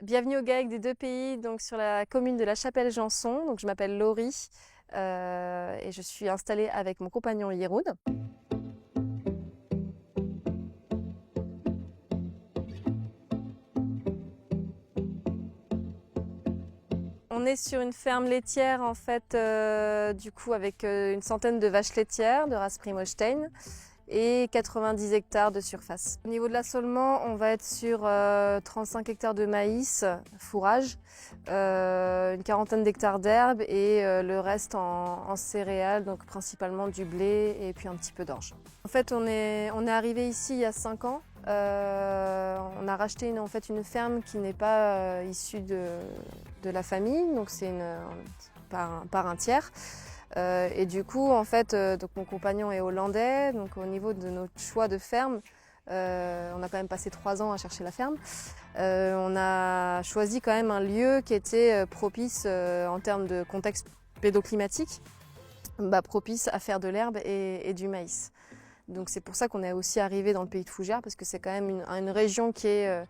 Bienvenue au GAEC des deux pays, donc sur la commune de La Chapelle-Janson. Donc je m'appelle Laurie et je suis installée avec mon compagnon Yeroun. On est sur une ferme laitière en fait, du coup avec une centaine de vaches laitières de race Primo Holstein et 90 hectares de surface. Au niveau de l'assolement, on va être sur 35 hectares de maïs, fourrage, une quarantaine d'hectares d'herbe et le reste en céréales, donc principalement du blé et puis un petit peu d'orge. En fait, on est arrivé ici il y a 5 ans. On a racheté une ferme qui n'est pas issue de la famille, donc c'est par un tiers. Et du coup, en fait, donc mon compagnon est hollandais, donc au niveau de notre choix de ferme, on a quand même passé 3 ans à chercher la ferme. On a choisi quand même un lieu qui était propice en termes de contexte pédoclimatique, propice à faire de l'herbe et du maïs. Donc c'est pour ça qu'on est aussi arrivé dans le pays de Fougères, parce que c'est quand même une région qui est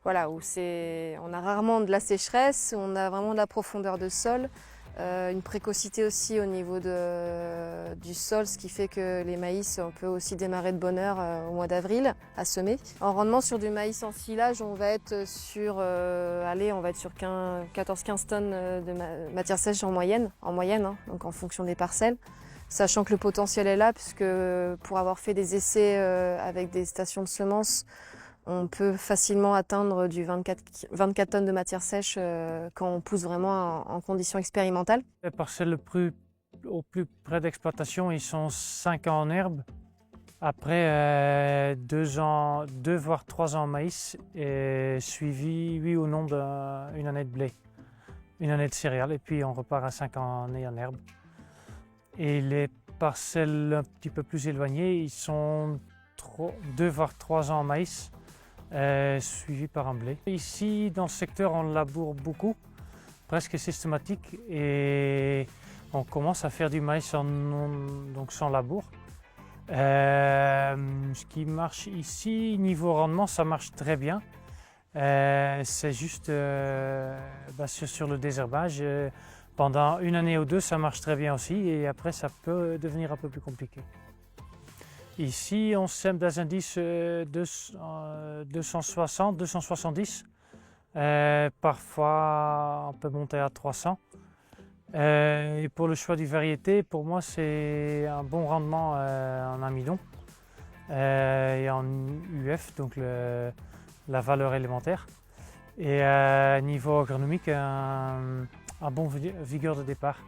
voilà, où on a rarement de la sécheresse, on a vraiment de la profondeur de sol. Une précocité aussi au niveau du sol, ce qui fait que les maïs, on peut aussi démarrer de bonne heure au mois d'avril à semer. En rendement sur du maïs en silage, on va être sur 14-15 tonnes de matière sèche en moyenne hein, donc en fonction des parcelles. Sachant que le potentiel est là, puisque pour avoir fait des essais avec des stations de semences, on peut facilement atteindre du 24 tonnes de matière sèche quand on pousse vraiment en conditions expérimentales. Les parcelles au plus près d'exploitation, ils sont 5 ans en herbe. Après 2 ans, 2 voire 3 ans en maïs et suivi, oui ou non, d'une année de blé, une année de céréales et puis on repart à 5 années en herbe. Et les parcelles un petit peu plus éloignées, ils sont 2 voire 3 ans en maïs. Suivi par un blé. Ici, dans le secteur, on laboure beaucoup, presque systématique, et on commence à faire du maïs donc sans labour. Ce qui marche ici, niveau rendement, ça marche très bien. C'est juste sur le désherbage. Pendant une année ou deux, ça marche très bien aussi, et après, ça peut devenir un peu plus compliqué. Ici, on sème des indices 260, 270. Parfois, on peut monter à 300. Et pour le choix des variétés, pour moi, c'est un bon rendement en amidon et en UF, donc la valeur élémentaire. Et niveau agronomique, un bon vigueur de départ.